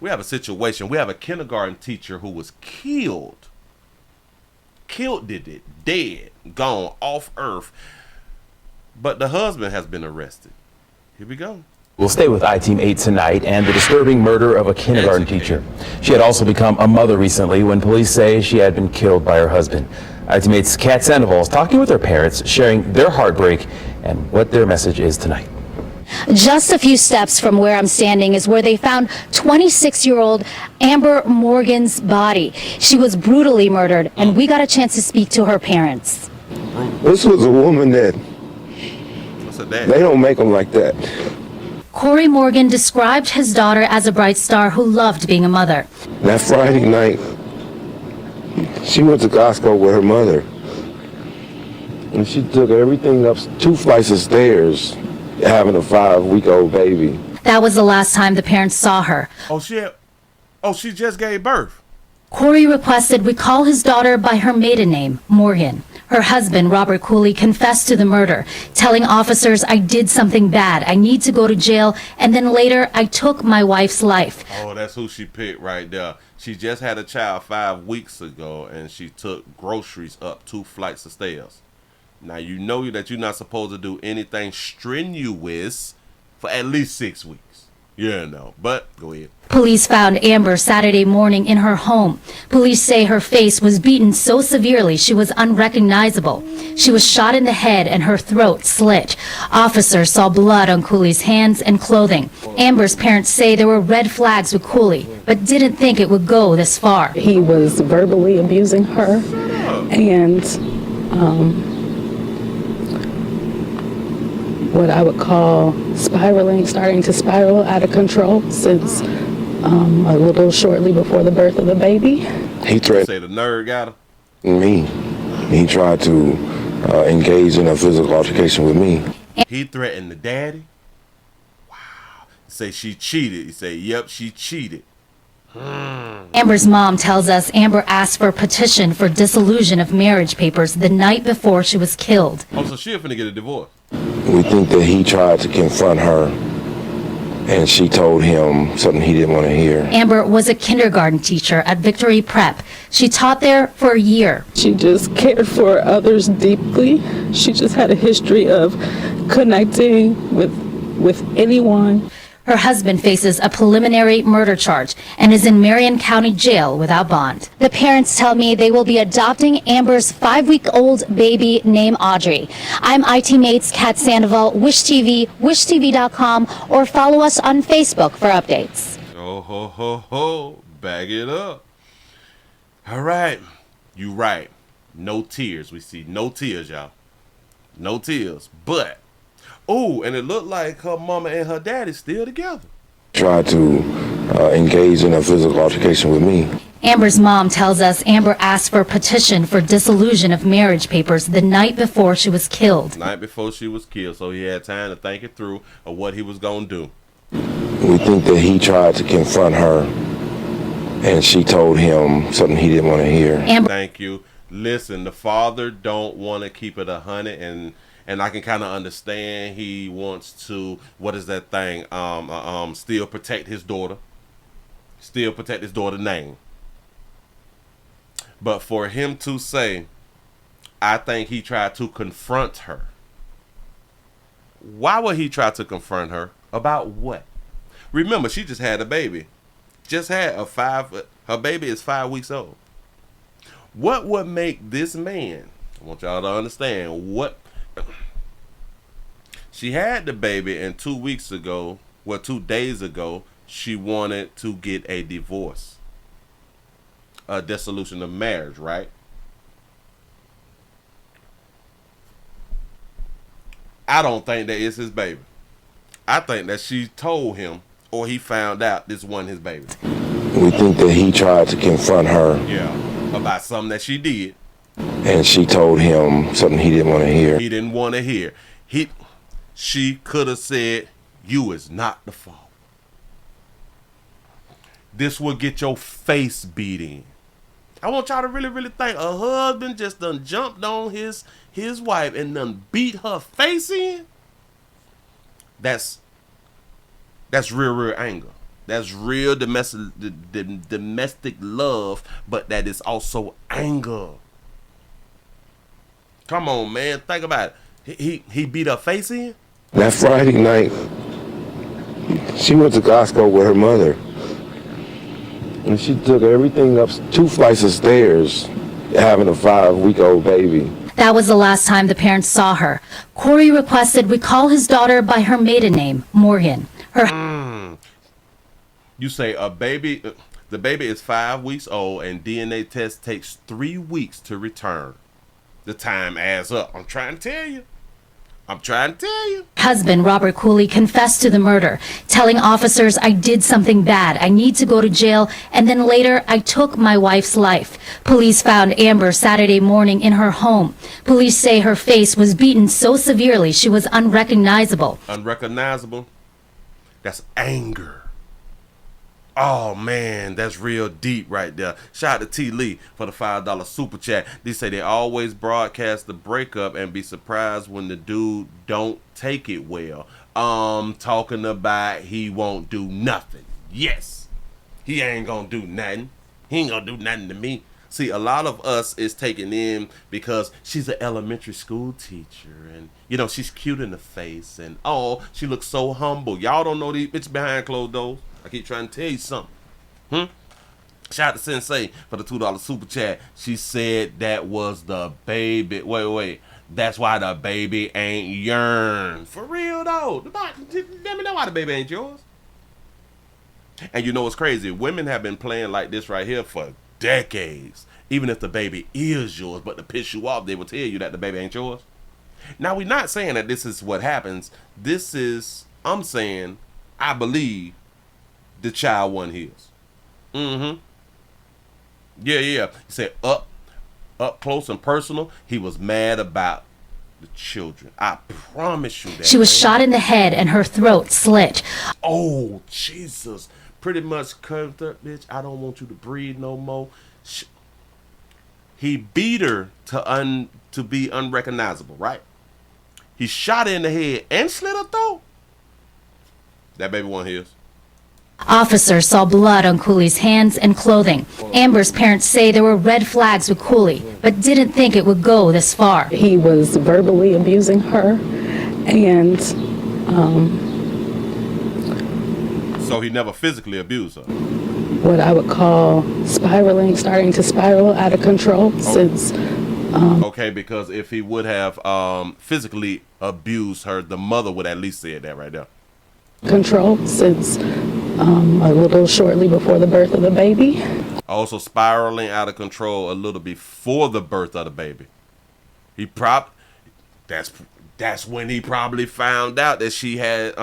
We have a situation. We have a kindergarten teacher who was killed. Did it. Dead. Gone. Off earth. But the husband has been arrested. Here we go. We'll stay with I-Team 8 tonight and the disturbing murder of a kindergarten teacher. She had also become a mother recently when police say she had been killed by her husband. I-Team 8's Kat Sandoval is talking with her parents, sharing their heartbreak and what their message is tonight. Just a few steps from where I'm standing is where they found 26-year-old Amber Morgan's body. She was brutally murdered, and we got a chance to speak to her parents. This was a woman that they don't make them like that. Corey Morgan described his daughter as a bright star who loved being a mother. That Friday night, she went to Costco with her mother, and she took everything up 2 flights of stairs, having a 5-week-old baby. That was the last time the parents saw her. She just gave birth. Corey requested we call his daughter by her maiden name, Morgan. Her husband, Robert Cooley, confessed to the murder, telling officers, "I did something bad. I need to go to jail, and then later I took my wife's life." Oh, that's who she picked right there. She just had a child 5 weeks ago, and she took groceries up 2 flights of stairs. Now, you know that you're not supposed to do anything strenuous for at least 6 weeks. Yeah, no, but go ahead. Police found Amber Saturday morning in her home. Police say her face was beaten so severely she was unrecognizable. She was shot in the head and her throat slit. Officers saw blood on Cooley's hands and clothing. Amber's parents say there were red flags with Cooley, but didn't think it would go this far. He was verbally abusing her and what I would call starting to spiral out of control since a little shortly before the birth of the baby. He threatened. Say the nerd got me. He tried to engage in a physical altercation with me. He threatened the daddy? Wow. Say she cheated. He say, yep, she cheated. Amber's mom tells us Amber asked for a petition for dissolution of marriage papers the night before she was killed. Oh, so she's finna get a divorce. We think that he tried to confront her, and she told him something he didn't want to hear. Amber was a kindergarten teacher at Victory Prep. She taught there for a year. She just cared for others deeply. She just had a history of connecting with anyone. Her husband faces a preliminary murder charge and is in Marion County Jail without bond. The parents tell me they will be adopting Amber's 5-week-old baby named Audrey. I'm I-Team8's Kat Sandoval, Wish TV, wishtv.com, or follow us on Facebook for updates. Oh, ho, ho, ho. Bag it up. All right. You right. No tears. We see no tears, y'all. No tears. But oh, and it looked like her mama and her daddy still together. Tried to engage in a physical altercation with me. Amber's mom tells us Amber asked for a petition for dissolution of marriage papers the night before she was killed. Night before she was killed, so he had time to think it through of what he was going to do. We think that he tried to confront her, and she told him something he didn't want to hear. Thank you. Listen, the father don't want to keep it 100, and I can kind of understand he wants to, what is that thing, still protect his daughter. Still protect his daughter's name. But for him to say, I think he tried to confront her. Why would he try to confront her? About what? Remember, she just had a baby. Her baby is 5 weeks old. What would make this man, I want y'all to understand, what she had the baby, and 2 days ago, she wanted to get a divorce, a dissolution of marriage, right? I don't think that is his baby. I think that she told him, or he found out this wasn't his baby. We think that he tried to confront her. Yeah, about something that she did. And she told him something he didn't want to hear. He didn't want to hear. She could have said, you is not the fault. This will get your face beat in. I want y'all to really, really think a husband just done jumped on his wife and done beat her face in. That's real anger. That's real domestic love, but that is also anger. Come on, man. Think about it. He beat her face in? That Friday night, she went to Costco with her mother. And she took everything up 2 flights of stairs, having a 5-week-old baby. That was the last time the parents saw her. Corey requested we call his daughter by her maiden name, Morgan. You say the baby is 5 weeks old and DNA test takes 3 weeks to return. The time adds up. I'm trying to tell you. Husband, Robert Cooley, confessed to the murder, telling officers, I did something bad. I need to go to jail. And then later, I took my wife's life. Police found Amber Saturday morning in her home. Police say her face was beaten so severely she was unrecognizable. Unrecognizable? That's anger. Oh, man, that's real deep right there. Shout out to T. Lee for the $5 super chat. They say they always broadcast the breakup and be surprised when the dude don't take it well. Talking about he won't do nothing. Yes, he ain't gonna do nothing. He ain't gonna do nothing to me. See, a lot of us is taken in because she's an elementary school teacher and, you know, she's cute in the face and, oh, she looks so humble. Y'all don't know these bitches behind closed doors. I keep trying to tell you something. Shout out to Sensei for the $2 super chat. She said that was the baby. Wait. That's why the baby ain't yearn. For real though. Let me know why the baby ain't yours. And you know what's crazy? Women have been playing like this right here for decades. Even if the baby is yours, but to piss you off, they will tell you that the baby ain't yours. Now, we're not saying that this is what happens. I'm saying, I believe the child wasn't his. Yeah. He said up close and personal, he was mad about the children. I promise you that. She was shot in the head and her throat slit. Oh, Jesus. Pretty much curved up, bitch. I don't want you to breathe no more. He beat her to be unrecognizable, right? He shot her in the head and slit her throat. That baby wasn't his. Officers saw blood on Cooley's hands and clothing. Amber's parents say there were red flags with Cooley, but didn't think it would go this far. He was verbally abusing her, and So he never physically abused her. what I would call starting to spiral out of control since. Okay, because if he would have physically abused her, the mother would at least say that right there. Control since a little shortly before the birth of the baby. Also spiraling out of control a little before the birth of the baby. That's when he probably found out that she had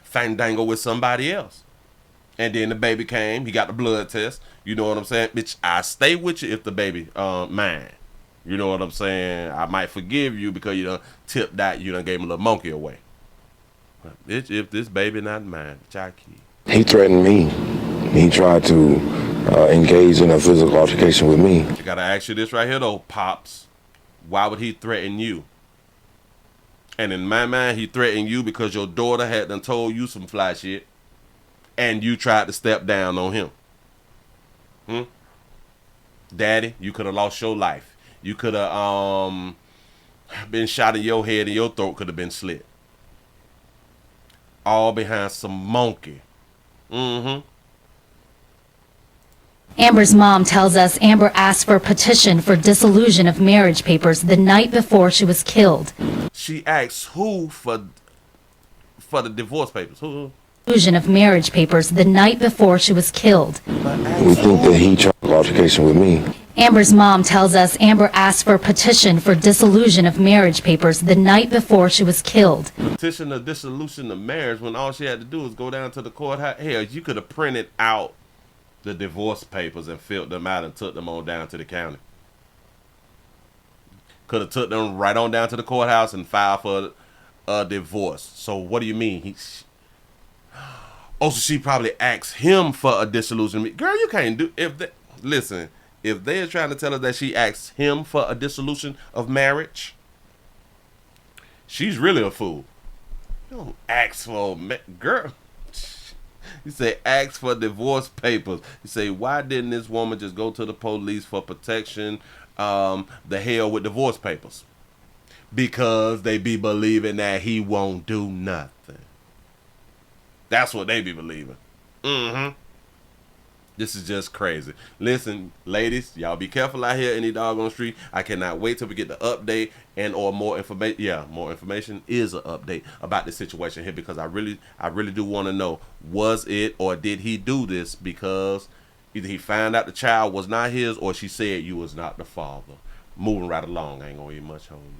fandango with somebody else. And then the baby came, he got the blood test. You know what I'm saying? Bitch, I stay with you if the baby mine. You know what I'm saying? I might forgive you because you done tipped that, you done gave him a little monkey away. But bitch, if this baby not mine, bitch, I keep. He threatened me. He tried to engage in a physical altercation with me. You gotta ask you this right here though, Pops. Why would he threaten you? And in my mind, he threatened you because your daughter had done told you some fly shit. And you tried to step down on him. Daddy, you could have lost your life. You could have been shot in your head and your throat could have been slit. All behind some monkey. Amber's mom tells us Amber asked for a petition for dissolution of marriage papers the night before she was killed. She asked who for the divorce papers? Who? Dissolution of marriage papers the night before she was killed. We think that he tried an altercation with me. Amber's mom tells us Amber asked for a petition for dissolution of marriage papers the night before she was killed. Petition of dissolution of marriage when all she had to do was go down to the courthouse. Hell, you could have printed out the divorce papers and filled them out and took them on down to the county. Could have took them right on down to the courthouse and filed for a divorce. So what do you mean? Also, she probably asked him for a dissolution. Girl, you can't do listen. If they're trying to tell us that she asked him for a dissolution of marriage, she's really a fool. You don't ask for girl. He say, ask for divorce papers. He say, why didn't this woman just go to the police for protection? The hell with divorce papers. Because they be believing that he won't do nothing. That's what they be believing. Mm-hmm. This is just crazy. Listen, ladies, y'all be careful out here in the doggone street. I cannot wait till we get the update and or more information. Yeah, more information is an update about the situation here, because I really do want to know, was it or did he do this because either he found out the child was not his or she said you was not the father. Moving right along. I ain't gonna eat much on you.